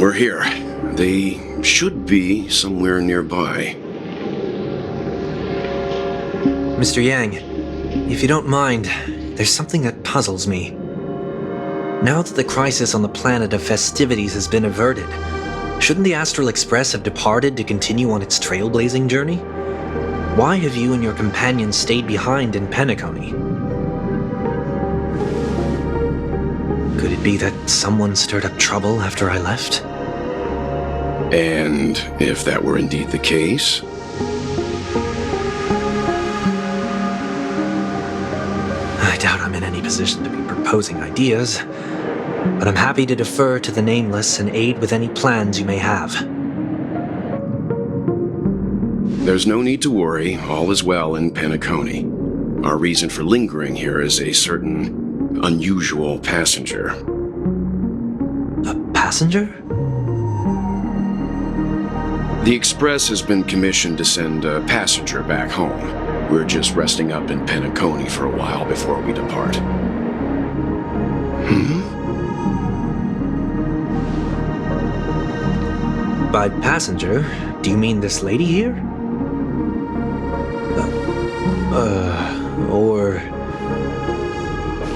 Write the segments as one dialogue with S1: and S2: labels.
S1: We're here. They should be somewhere nearby.
S2: Mr. Yang, if you don't mind, there's something that puzzles me. Now that the crisis on the planet of festivities has been averted, shouldn't the Astral Express have departed to continue on its trailblazing journey? Why have you and your companions stayed behind in Penacony? Could it be that someone stirred up trouble after I left?
S1: And if that were indeed the case?
S2: I doubt I'm in any position to be proposing ideas, but I'm happy to defer to the Nameless and aid with any plans you may have.
S1: There's no need to worry. All is well in Penacony. Our reason for lingering here is a certain unusual passenger.
S2: A passenger?
S1: The Express has been commissioned to send a passenger back home. We're just resting up in Penacony for a while before we depart.
S2: By passenger, do you mean this lady here? Or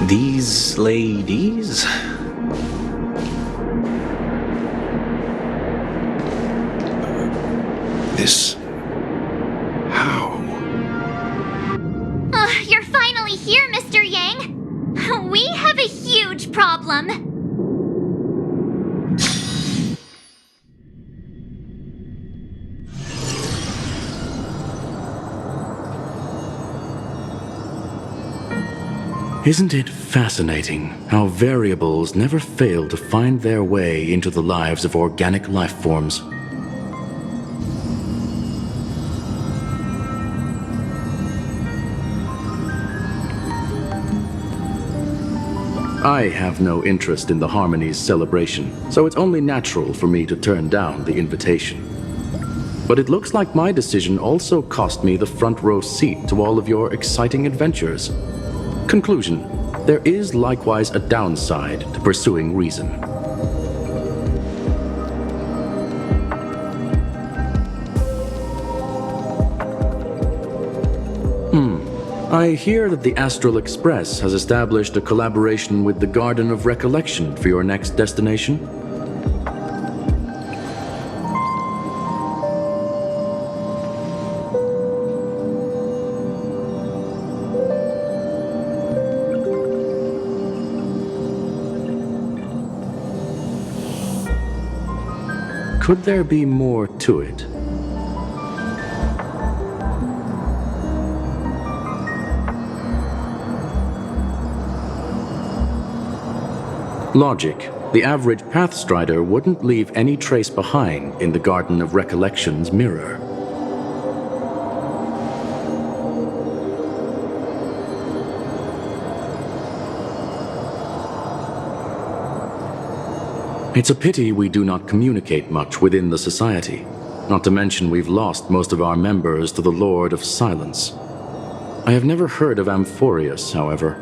S2: these ladies?
S1: This... how?
S3: You're finally here, Mr. Yang. We have a huge problem.
S4: Isn't it fascinating how variables never fail to find their way into the lives of organic life forms? I have no interest in the Harmony's celebration, so it's only natural for me to turn down the invitation. But it looks like my decision also cost me the front row seat to all of your exciting adventures. Conclusion: there is likewise a downside to pursuing reason. I hear that the Astral Express has established a collaboration with the Garden of Recollection for your next destination. Could there be more to it? Logic. The average Pathstrider wouldn't leave any trace behind in the Garden of Recollection's mirror. It's a pity we do not communicate much within the society. Not to mention we've lost most of our members to the Lord of Silence. I have never heard of Amphorius, however.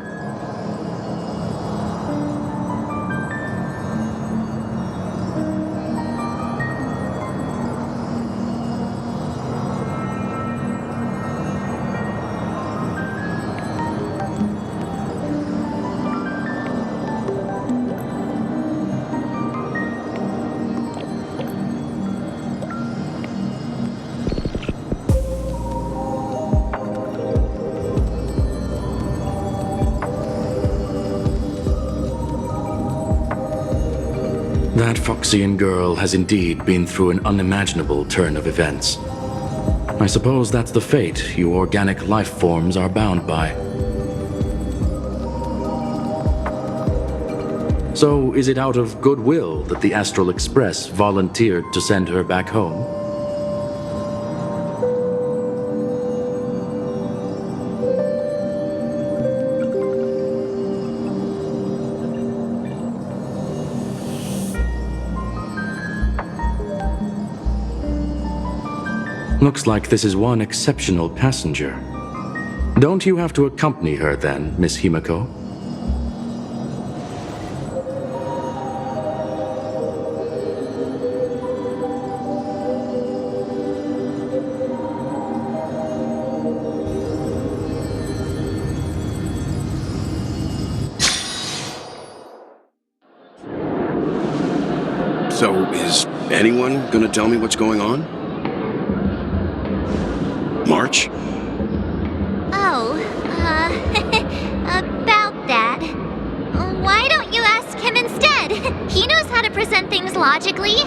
S4: That Foxian girl has indeed been through an unimaginable turn of events. I suppose that's the fate you organic life forms are bound by. So, is it out of goodwill that the Astral Express volunteered to send her back home? Looks like this is one exceptional passenger. Don't you have to accompany her then, Miss Himiko?
S1: So, is anyone gonna tell me what's going on? March?
S3: Oh, about that. Why don't you ask him instead? He knows how to present things logically.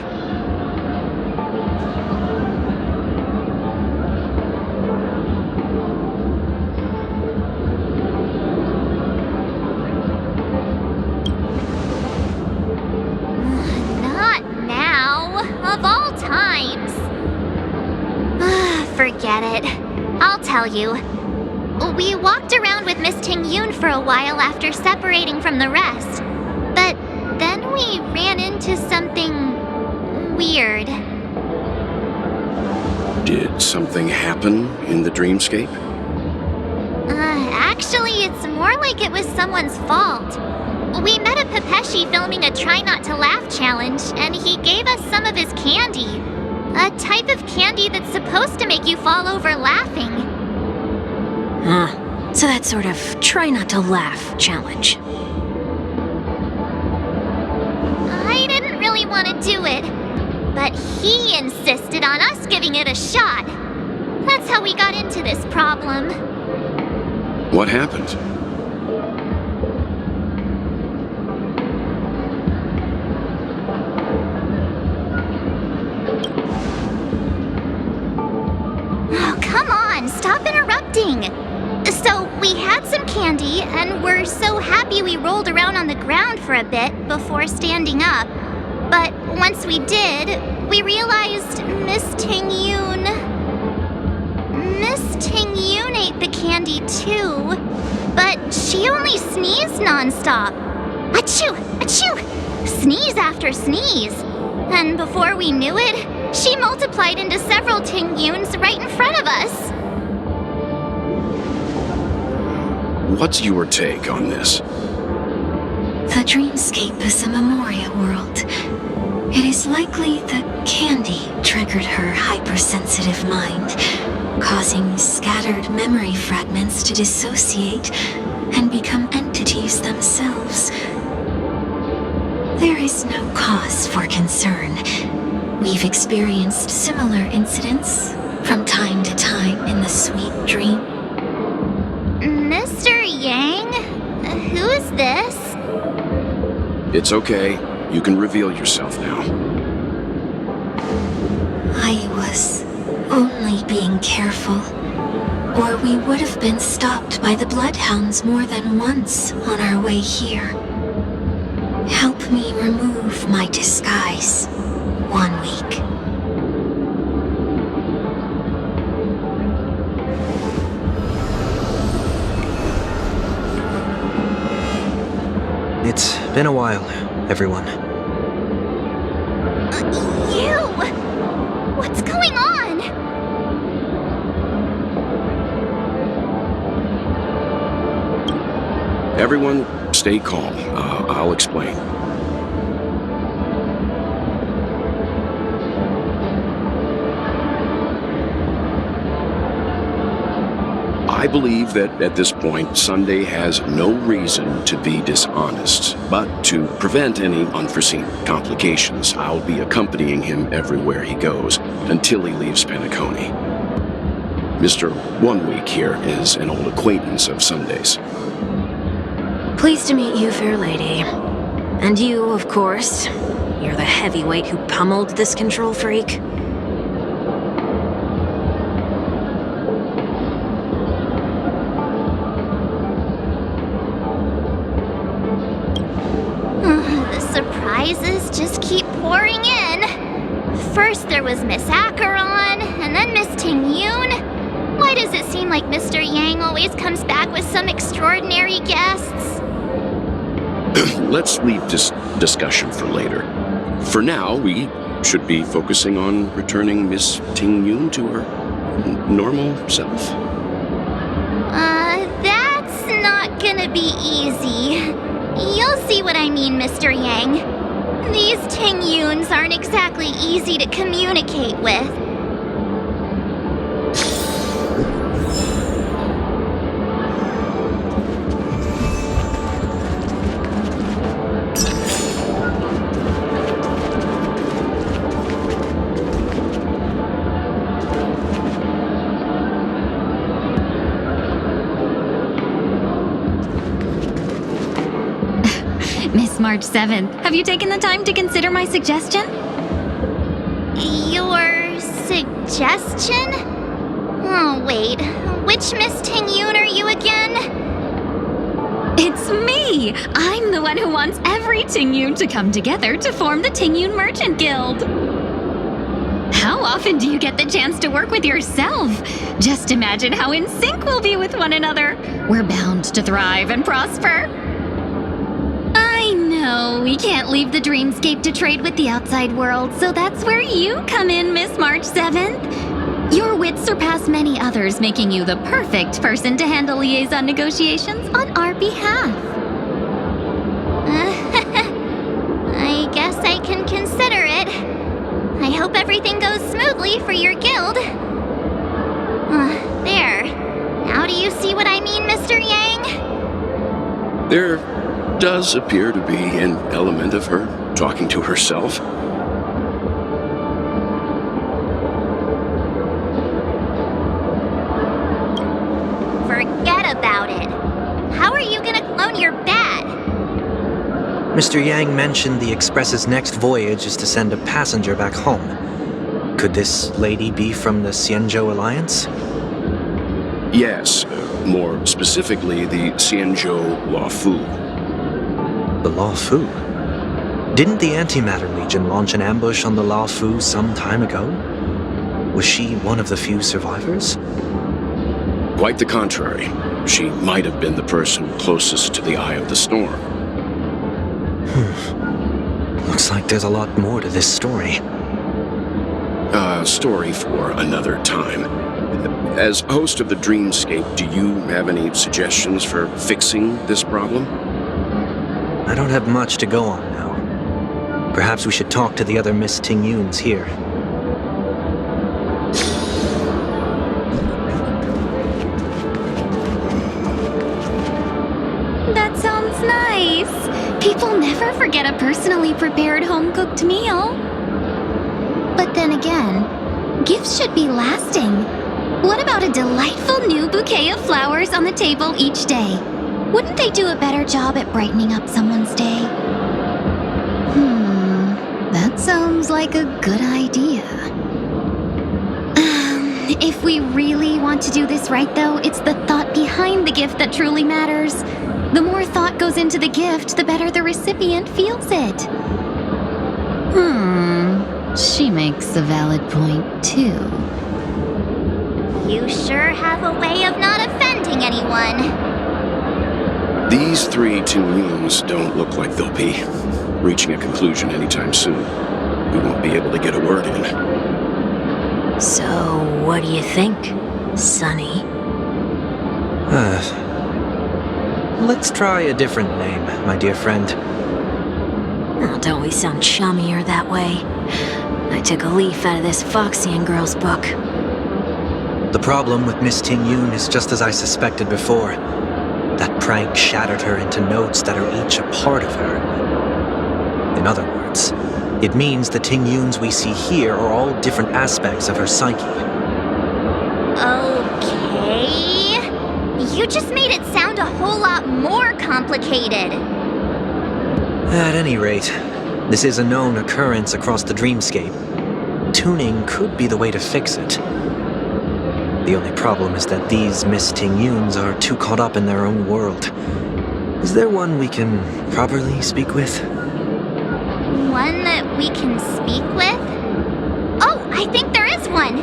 S3: Not now. Of all times. Forget it. I'll tell you. We walked around with Miss Ting Yoon for a while after separating from the rest. But then we ran into something weird.
S1: Did something happen in the dreamscape?
S3: Actually, it's more like it was someone's fault. We met a Pepeshi filming a Try Not to Laugh challenge, and he gave us some of his candy. A type of candy that's supposed to make you fall over laughing.
S5: So that sort of try not to laugh challenge.
S3: I didn't really want to do it, but he insisted on us giving it a shot. That's how we got into this problem.
S1: What happened?
S3: Oh, come on, stop interrupting. So, we had some candy, and we're so happy we rolled around on the ground for a bit before standing up. But once we did, we realized Miss Ting Yoon ate the candy too. But she only sneezed nonstop. Achoo! Achoo! Sneeze after sneeze. And before we knew it, she multiplied into several Ting Yoons right in front of us.
S1: What's your take on this?
S5: The dreamscape is a memoria world. It is likely the candy triggered her hypersensitive mind, causing scattered memory fragments to dissociate and become entities themselves. There is no cause for concern. We've experienced similar incidents from time to time in the sweet dream.
S3: Mr. Yang? Who is this?
S1: It's okay. You can reveal yourself now.
S5: I was only being careful, or we would have been stopped by the bloodhounds more than once on our way here. Help me remove my disguise. 1 week.
S2: It's been a while, everyone.
S3: You! What's going on?
S1: Everyone, stay calm. I'll explain. I believe that at this point, Sunday has no reason to be dishonest, but to prevent any unforeseen complications, I'll be accompanying him everywhere he goes until he leaves Penacony. Mr. 1 Week here is an old acquaintance of Sunday's.
S5: Pleased to meet you, fair lady. And you, of course. You're the heavyweight who pummeled this control freak.
S3: The surprises just keep pouring in. First there was Miss Acheron, and then Miss Ting Yoon. Why does it seem like Mr. Yang always comes back with some extraordinary guests?
S1: Let's leave this discussion for later. For now, we should be focusing on returning Miss Ting Yoon to her normal self.
S3: That's not gonna be easy. You'll see what I mean, Mr. Yang. These Ting Yoons aren't exactly easy to communicate with.
S6: Miss March 7th, have you taken the time to consider my suggestion?
S3: Your suggestion? Oh, wait. Which Miss Ting-Yoon are you again?
S6: It's me! I'm the one who wants every Ting-Yoon to come together to form the Ting-Yoon Merchant Guild. How often do you get the chance to work with yourself? Just imagine how in sync we'll be with one another. We're bound to thrive and prosper. I know, we can't leave the dreamscape to trade with the outside world, so that's where you come in, Miss March 7th. Your wits surpass many others, making you the perfect person to handle liaison negotiations on our behalf.
S3: I guess I can consider it. I hope everything goes smoothly for your guild. There. Now do you see what I mean, Mr. Yang?
S1: There does appear to be an element of her talking to herself.
S3: Forget about it. How are you gonna clone your bat?
S2: Mr. Yang mentioned the Express's next voyage is to send a passenger back home. Could this lady be from the Xianzhou Alliance?
S1: Yes, more specifically, the Xianzhou Luofu.
S2: The Luofu? Didn't the Antimatter Legion launch an ambush on the Luofu some time ago? Was she one of the few survivors?
S1: Quite the contrary. She might have been the person closest to the eye of the storm.
S2: Looks like there's a lot more to this story.
S1: A story for another time. As host of the Dreamscape, do you have any suggestions for fixing this problem?
S2: I don't have much to go on now. Perhaps we should talk to the other Miss Ting-Yoons here.
S6: That sounds nice. People never forget a personally prepared home-cooked meal. But then again, gifts should be lasting. What about a delightful new bouquet of flowers on the table each day? Wouldn't they do a better job at brightening up someone's day? That sounds like a good idea. If we really want to do this right, though, it's the thought behind the gift that truly matters. The more thought goes into the gift, the better the recipient feels it. She makes a valid point, too.
S3: You sure have a way of not offending anyone.
S1: These three Ting-Yoons don't look like they'll be reaching a conclusion anytime soon. We won't be able to get a word in.
S5: So, what do you think, Sonny?
S2: Let's try a different name, my dear friend.
S5: Oh, don't we sound chummier that way? I took a leaf out of this Foxian girl's book.
S2: The problem with Miss Ting-Yoon is just as I suspected before. That prank shattered her into notes that are each a part of her. In other words, it means the Ting-Yoons we see here are all different aspects of her psyche.
S3: Okay. You just made it sound a whole lot more complicated.
S2: At any rate, this is a known occurrence across the dreamscape. Tuning could be the way to fix it. The only problem is that these Miss Ting-Yoons are too caught up in their own world. Is there one we can properly speak with?
S3: One that we can speak with? Oh, I think there is one.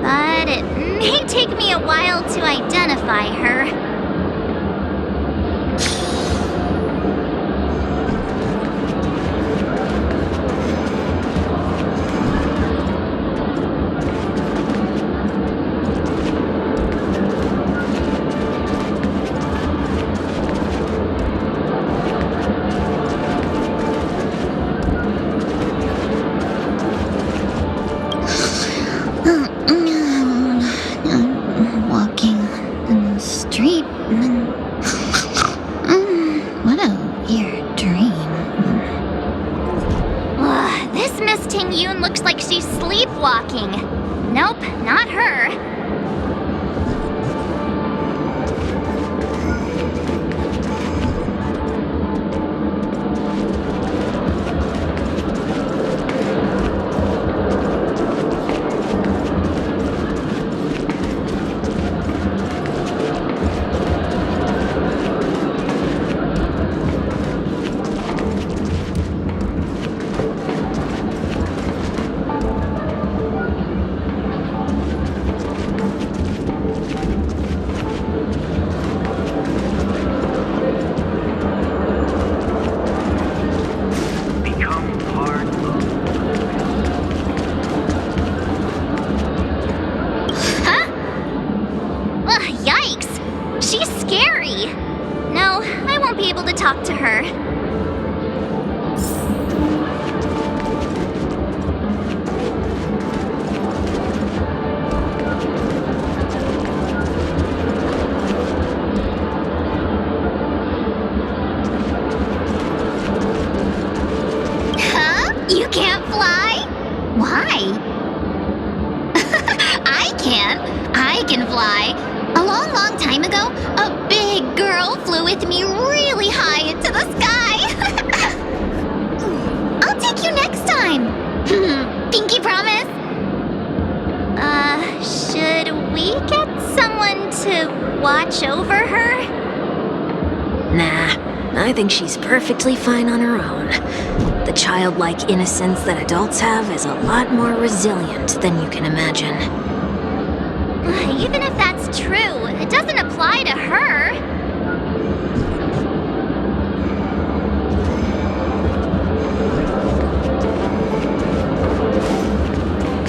S3: But it may take me a while to identify her. Looks like she's sleepwalking. Nope, not her. her. Huh? You can't fly? Why? I can. I can fly. A long, long time ago, a big girl flew with me really high into the sky. I'll take you next time. Pinky promise. Should we get someone to watch over her?
S5: Nah, I think she's perfectly fine on her own. The childlike innocence that adults have is a lot more resilient than you can imagine.
S3: Even if that's true, it doesn't apply to her.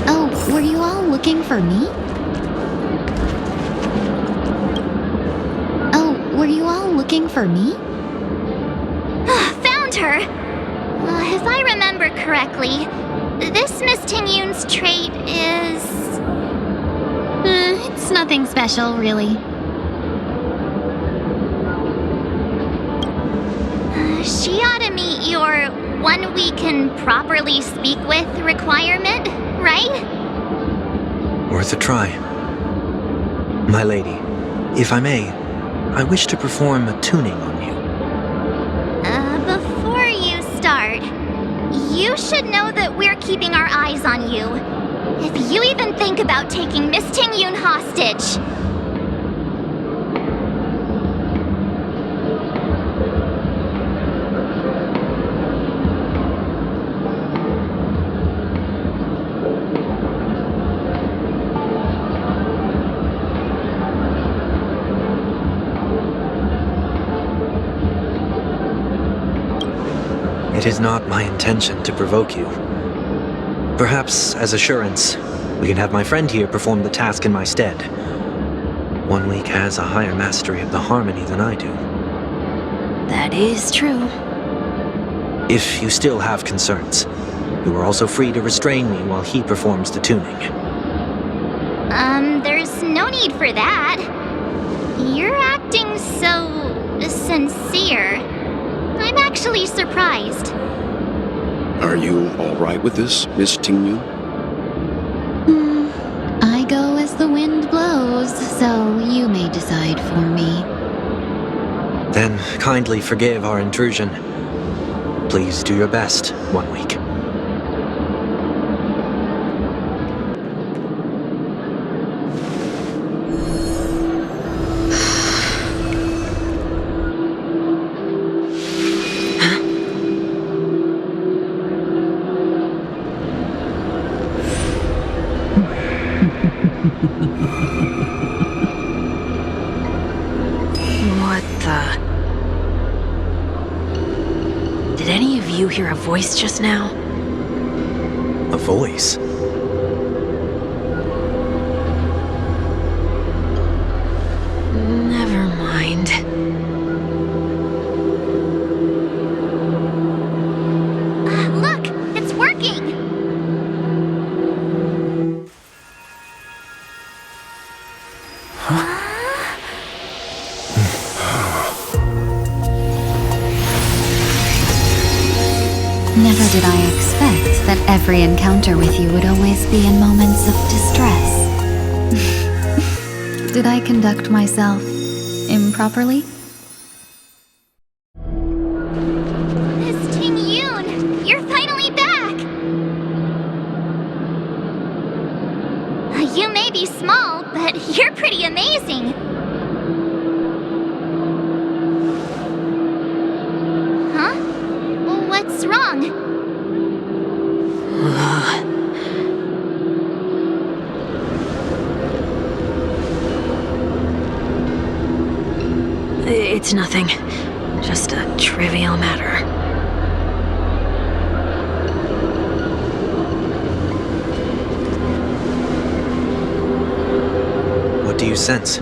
S6: Oh, were you all looking for me? Oh, were you all looking for me?
S3: Found her! If I remember correctly, this Miss Tingyun's trait is...
S6: It's nothing special, really.
S3: She ought to meet your one we can properly speak with requirement, right?
S2: Worth a try. My lady, if I may, I wish to perform a tuning on you.
S3: Before you start, you should know that we're keeping our eyes on you. If you even think about taking Miss Tingyun hostage.
S2: It is not my intention to provoke you. Perhaps, as assurance, we can have my friend here perform the task in my stead. One week has a higher mastery of the harmony than I do.
S5: That is true.
S2: If you still have concerns, you are also free to restrain me while he performs the tuning.
S3: There's no need for that. You're acting so... sincere. I'm actually surprised.
S1: Are you all right with this, Miss Tingyun?
S6: I go as the wind blows, so you may decide for me.
S2: Then kindly forgive our intrusion. Please do your best, 1 week.
S5: What the... Did any of you hear a voice just now?
S2: A voice?
S5: Never mind.
S3: Look, it's working!
S6: Never did I expect that every encounter with you would always be in moments of distress. Did I conduct myself improperly?
S3: Miss Tingyun, you're finally back! You may be small, but you're pretty amazing. Huh? What's wrong?
S5: It's nothing. Just a trivial matter.
S2: What do you sense?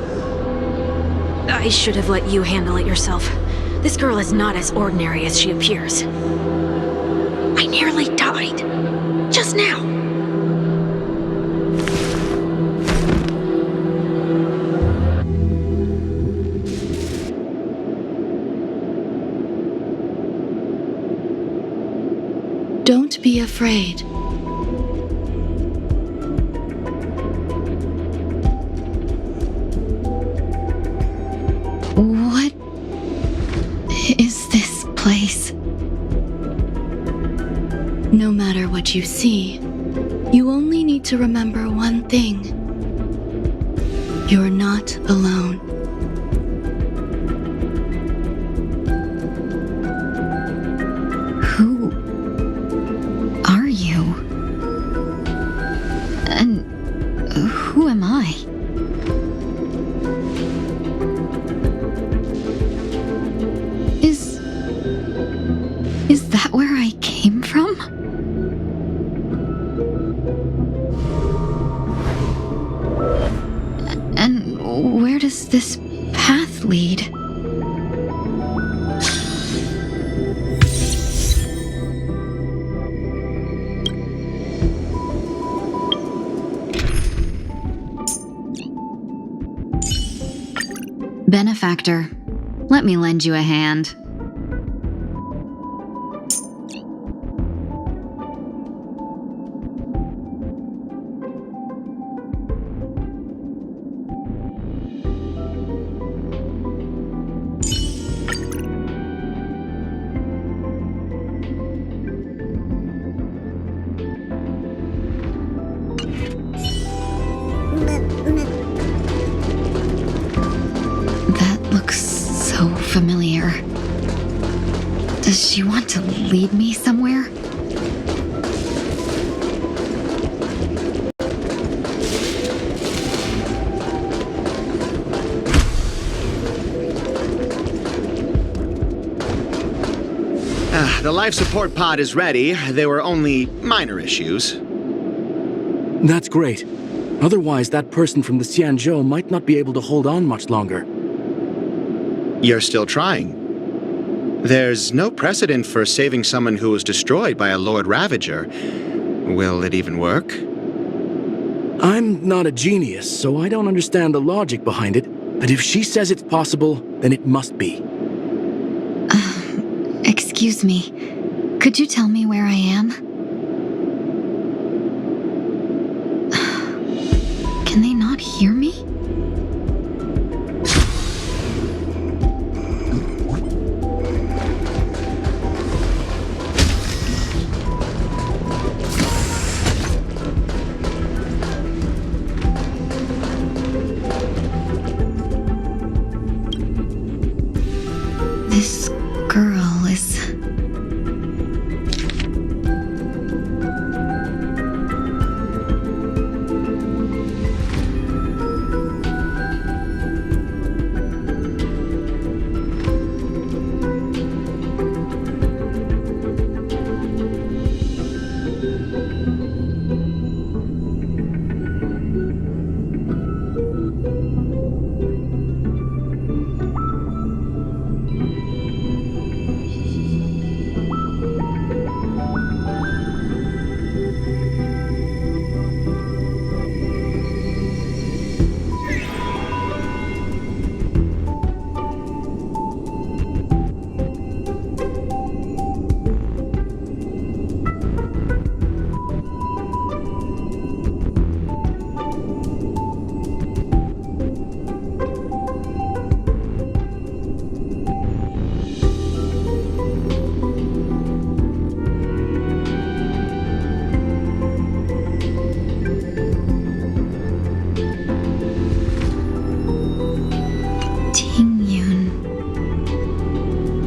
S5: I should have let you handle it yourself. This girl is not as ordinary as she appears. I nearly died. Just now.
S7: Don't be afraid.
S6: What is this place?
S7: No matter what you see, you only need to remember one thing. You're not alone.
S6: Who are you? And who am I? Is that where I came from? And where does this path lead? Benefactor, let me lend you a hand. That looks so familiar. Does she want to lead me somewhere?
S8: The life support pod is ready. There were only minor issues.
S4: That's great. Otherwise, that person from the Xianzhou might not be able to hold on much longer.
S8: You're still trying. There's no precedent for saving someone who was destroyed by a Lord Ravager. Will it even work?
S4: I'm not a genius, so I don't understand the logic behind it. But if she says it's possible, then it must be.
S6: Excuse me. Could you tell me where I am? Can they not hear me? This girl is...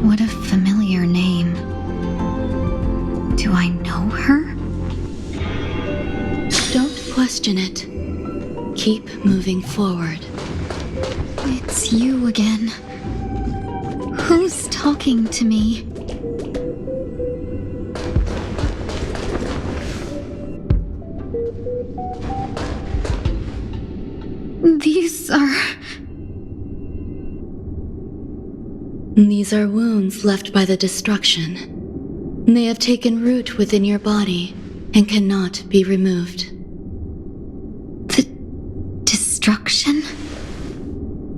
S6: What a familiar name. Do I know her?
S7: Don't question it. Keep moving forward.
S6: It's you again. Who's talking to me? These are...
S7: These are wounds left by the destruction. They have taken root within your body and cannot be removed.
S6: The destruction?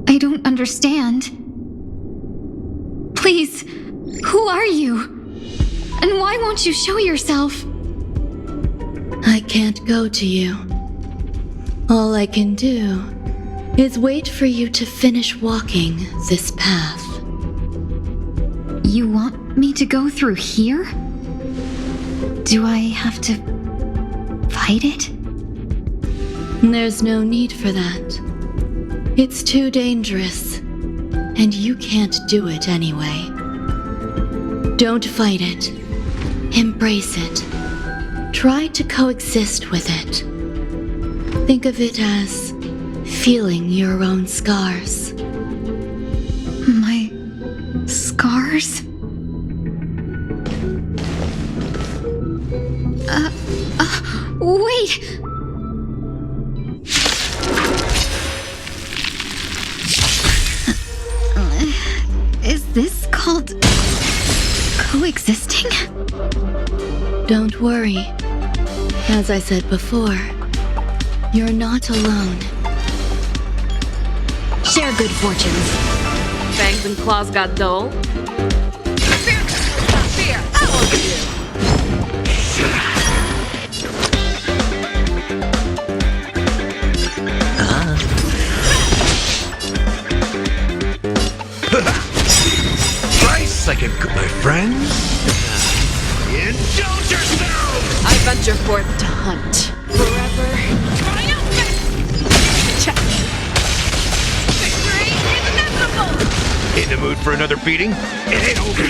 S6: I don't understand. Please, who are you? And why won't you show yourself?
S7: I can't go to you. All I can do is wait for you to finish walking this path.
S6: You want me to go through here? Do I have to fight it?
S7: There's no need for that. It's too dangerous, and you can't do it anyway. Don't fight it. Embrace it. Try to coexist with it. Think of it as feeling your own scars.
S6: My scars? Wait! Is this called coexisting?
S7: Don't worry. As I said before, you're not alone.
S6: Share good fortunes.
S9: Fangs and claws got dull. Fear! I won't do.
S10: Price like a good my friends. Indulge yourself!
S9: I venture forth to hunt. Forever. Triumphant! Check. Victory is inevitable!
S10: In the mood for another beating? It ain't over.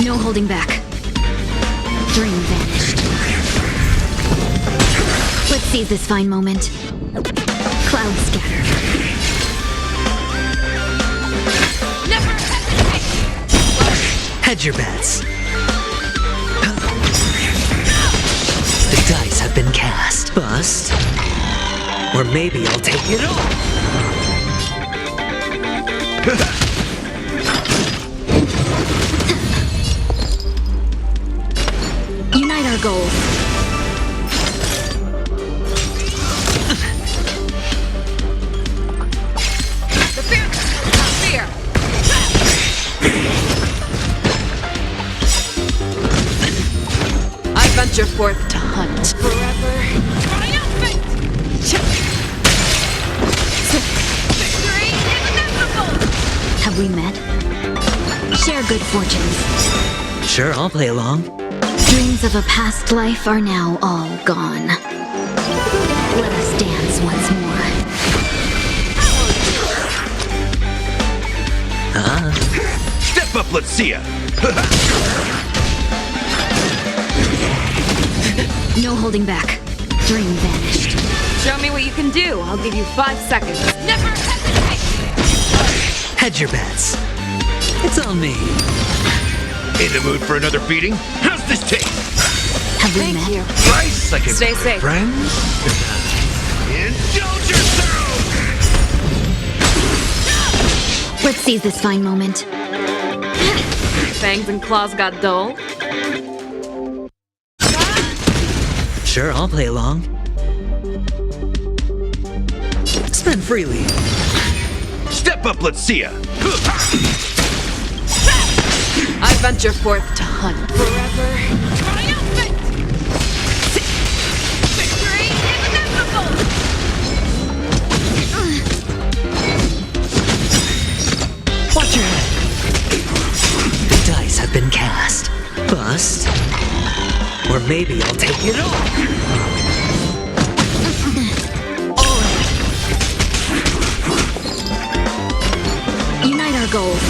S6: No holding back. Dream vanished. Let's seize this fine moment. Clouds scatter.
S9: Never hesitate!
S2: Hedge your bets. The dice have been cast. Bust. Or maybe I'll take it all.
S6: Unite our goals.
S9: The fear! Not fear! I venture forth to hunt. Forever. Triumphant! Check. Victory is inevitable!
S6: Have we met? Share good fortunes.
S2: Sure, I'll play along.
S6: Dreams of a past life are now all gone. Let us dance once more.
S10: Step up, let's see ya.
S6: No holding back. Dream vanished.
S9: Show me what you can do. I'll give you 5 seconds. Never hesitate!
S2: Hedge your bets. It's on me.
S10: In the mood for another beating? How's this taste?
S6: Have we
S9: Thank
S6: met?
S9: you.
S10: Price like a
S9: Stay
S10: good
S9: safe.
S10: friends. Indulge yourself!
S6: Let's seize this fine moment.
S9: Fangs and claws got dull.
S2: Sure, I'll play along. Spend freely.
S10: Step up, let's see ya.
S9: I venture forth to hunt. Forever. Triumphant! Victory is inevitable!
S2: Watch your head. The dice have been cast. Bust. Or maybe I'll take it all.
S6: Unite our goals.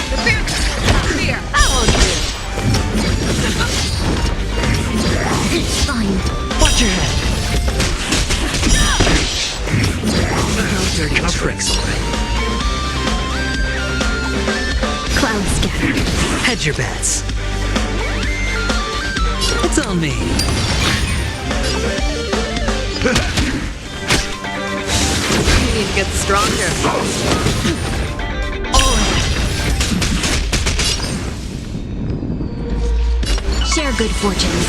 S9: The fear! Not fear! I won't do.
S6: Fine.
S2: Watch your head. No dirty tricks.
S6: Clouds scatter.
S2: Hedge your bets. It's on me.
S9: You need to get stronger.
S5: Share good fortunes.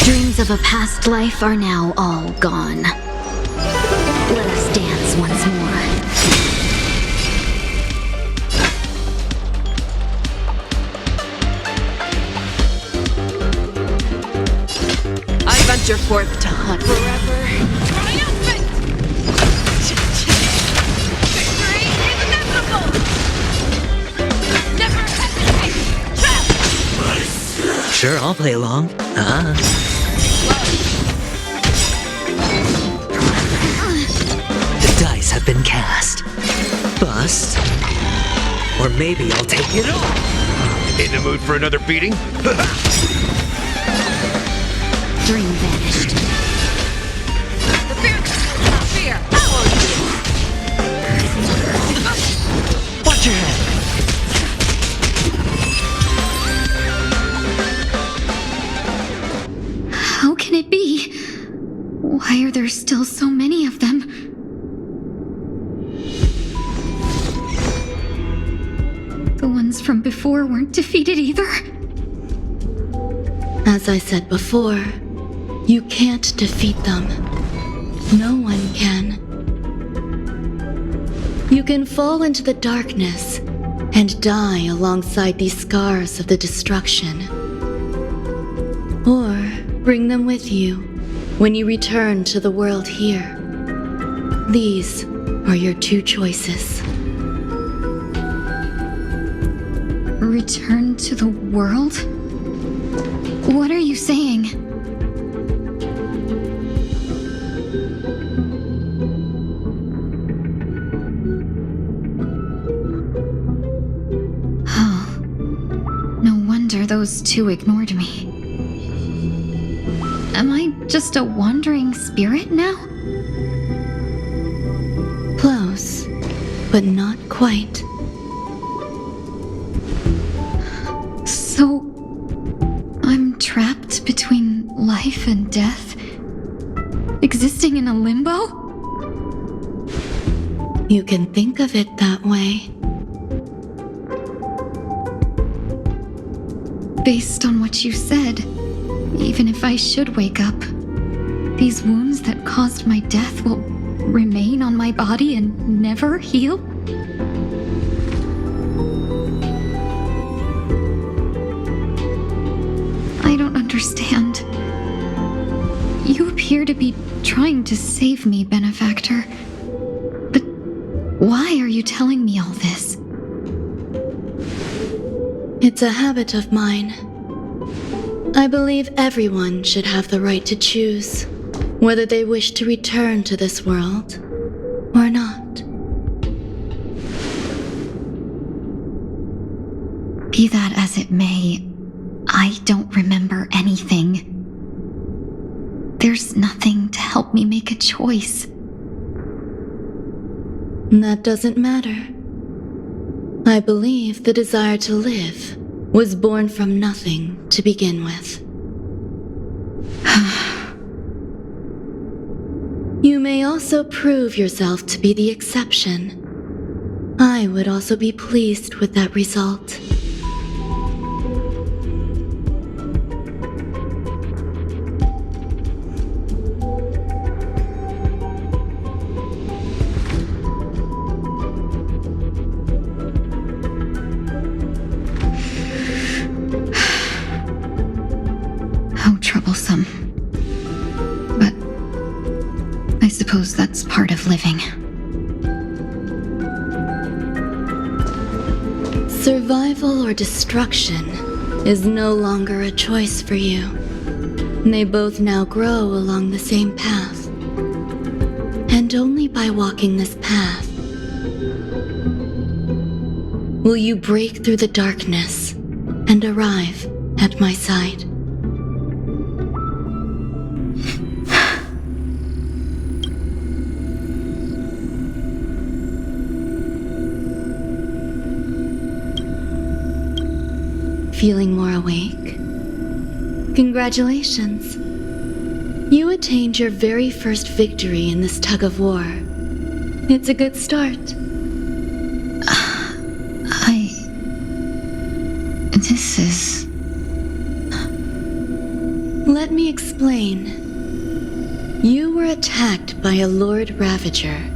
S5: Dreams of a past life are now all gone. Let us dance once more.
S9: I venture forth to hunt. Forever triumphant! Victory is inevitable! Never hesitate! Trap!
S2: Sure, I'll play along. The dice have been cast. Bust. Or maybe I'll take it all.
S10: In the mood for another beating?
S5: Dream vanished.
S9: The fearless will not fear!
S2: Watch your head.
S6: How can it be? Why are there still so many of them? The ones from before weren't defeated either.
S7: As I said before, you can't defeat them. No one can. You can fall into the darkness and die alongside these scars of the destruction. Or bring them with you when you return to the world here. These are your two choices.
S6: Return to the world? What are you saying? Oh, no wonder those two ignored me. Am I just a wandering spirit now?
S7: Close, but not quite.
S6: So, I'm trapped between life and death? Existing in a limbo?
S7: You can think of it that way.
S6: Based on what you said, even if I should wake up, these wounds that caused my death will remain on my body and never heal? I don't understand. You appear to be trying to save me, benefactor. But why are you telling me all this?
S7: It's a habit of mine. I believe everyone should have the right to choose whether they wish to return to this world or not.
S6: Be that as it may, I don't remember anything. There's nothing to help me make a choice.
S7: That doesn't matter. I believe the desire to live was born from nothing to begin with. You may also prove yourself to be the exception. I would also be pleased with that result.
S6: How troublesome. But I suppose that's part of living.
S7: Survival or destruction is no longer a choice for you. They both now grow along the same path. And only by walking this path will you break through the darkness and arrive at my side. Feeling more awake? Congratulations. You attained your very first victory in this tug of war. It's a good start.
S5: This is...
S7: Let me explain. You were attacked by a Lord Ravager.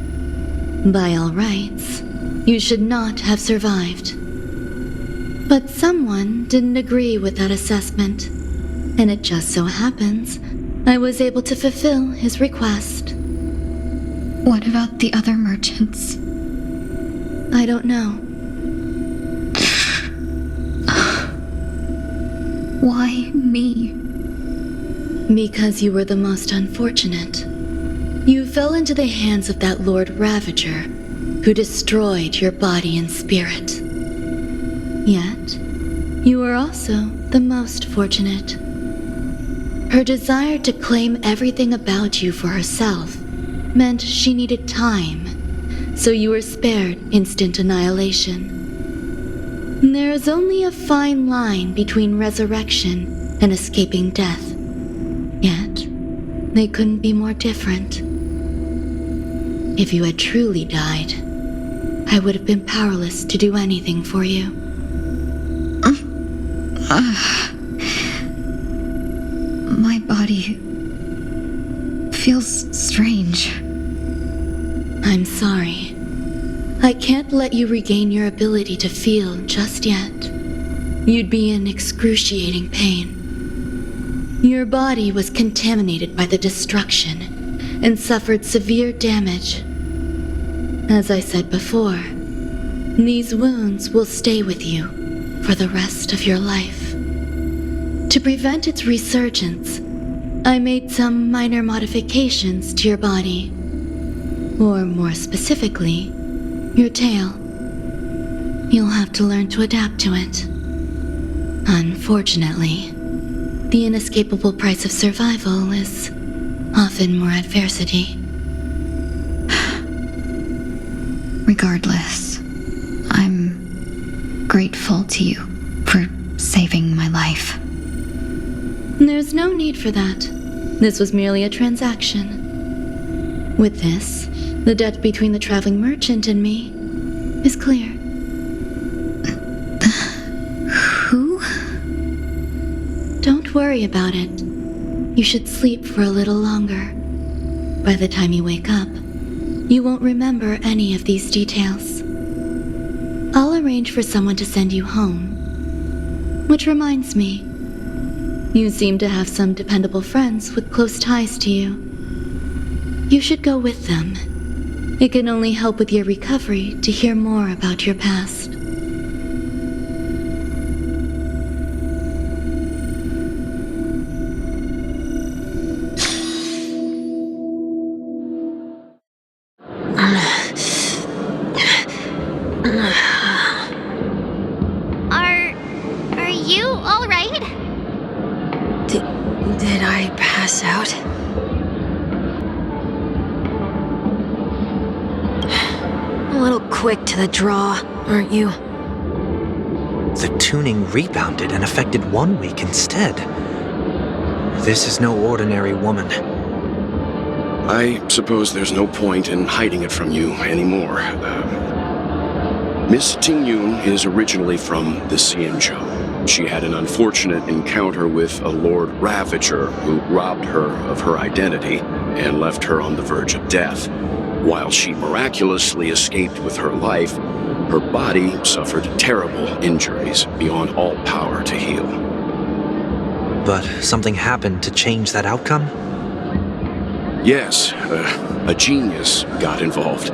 S7: By all rights, you should not have survived. But someone didn't agree with that assessment, and it just so happens I was able to fulfill his request.
S5: What about the other merchants?
S7: I don't know.
S5: Why me?
S7: Because you were the most unfortunate. You fell into the hands of that Lord Ravager, who destroyed your body and spirit. Yet, you were also the most fortunate. Her desire to claim everything about you for herself meant she needed time, so you were spared instant annihilation. There is only a fine line between resurrection and escaping death. Yet, they couldn't be more different. If you had truly died, I would have been powerless to do anything for you.
S5: My body feels strange.
S7: I'm sorry. I can't let you regain your ability to feel just yet. You'd be in excruciating pain. Your body was contaminated by the destruction and suffered severe damage. As I said before, these wounds will stay with you for the rest of your life. To prevent its resurgence, I made some minor modifications to your body. Or more specifically, your tail. You'll have to learn to adapt to it. Unfortunately, the inescapable price of survival is often more adversity.
S5: Regardless, I'm grateful to you for saving my life.
S7: There's no need for that. This was merely a transaction. With this, the debt between the traveling merchant and me is clear.
S5: Who?
S7: Don't worry about it. You should sleep for a little longer. By the time you wake up, you won't remember any of these details. I'll arrange for someone to send you home. Which reminds me, you seem to have some dependable friends with close ties to you. You should go with them. It can only help with your recovery to hear more about your past.
S3: Are you all right?
S6: Did I pass out? A little quick to the draw, aren't you?
S2: The tuning rebounded and affected 1 week instead. This is no ordinary woman.
S1: I suppose there's no point in hiding it from you anymore. Miss Tingyun is originally from the Xianzhou. She had an unfortunate encounter with a Lord Ravager who robbed her of her identity and left her on the verge of death. While she miraculously escaped with her life, her body suffered terrible injuries beyond all power to heal.
S2: But something happened to change that outcome?
S1: Yes, a genius got involved.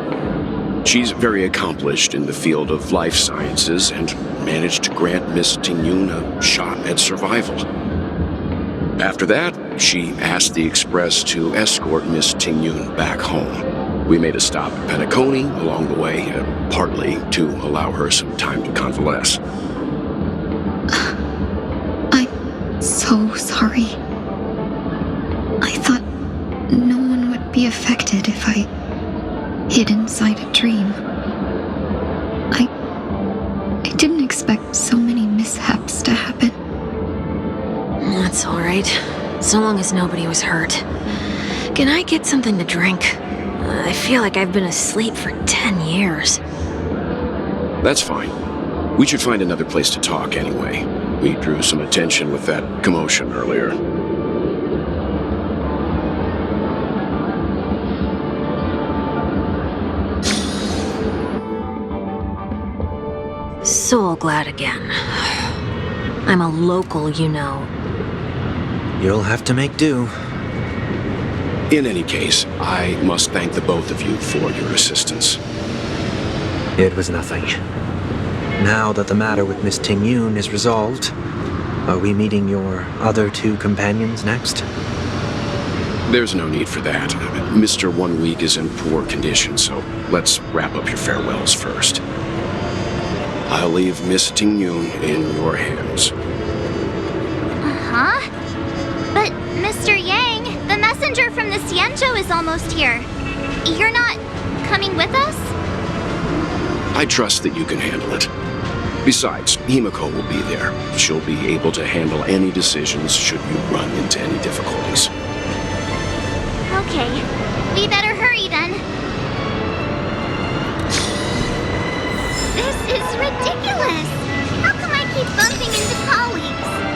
S1: She's very accomplished in the field of life sciences and managed to grant Miss Tingyun a shot at survival. After that, she asked the Express to escort Miss Tingyun back home. We made a stop at Penacony along the way, partly to allow her some time to convalesce.
S5: I'm so sorry. I thought no one would be affected if I hid inside a dream. I didn't expect so many mishaps to happen.
S6: That's all right.
S5: so long as nobody was hurt. Can I get something to drink? I feel like I've been asleep for 10 years.
S1: That's fine. We should find another place to talk anyway. We drew some attention with that commotion earlier.
S5: So glad again. I'm a local, you know.
S2: You'll have to make do.
S1: In any case, I must thank the both of you for your assistance.
S2: It was nothing. Now that the matter with Miss Ting-Yun is resolved, are we meeting your other two companions next?
S1: There's no need for that. Mr. 1 Week is in poor condition, so let's wrap up your farewells first. I'll leave Miss Ting-Yun in your hands.
S3: Huh? But, Mr. Yang, the messenger from the Xianzhou is almost here. You're not coming with us?
S1: I trust that you can handle it. Besides, Himiko will be there. She'll be able to handle any decisions should you run into any difficulties.
S3: Okay, we better hurry then. This is ridiculous! How come I keep bumping into colleagues?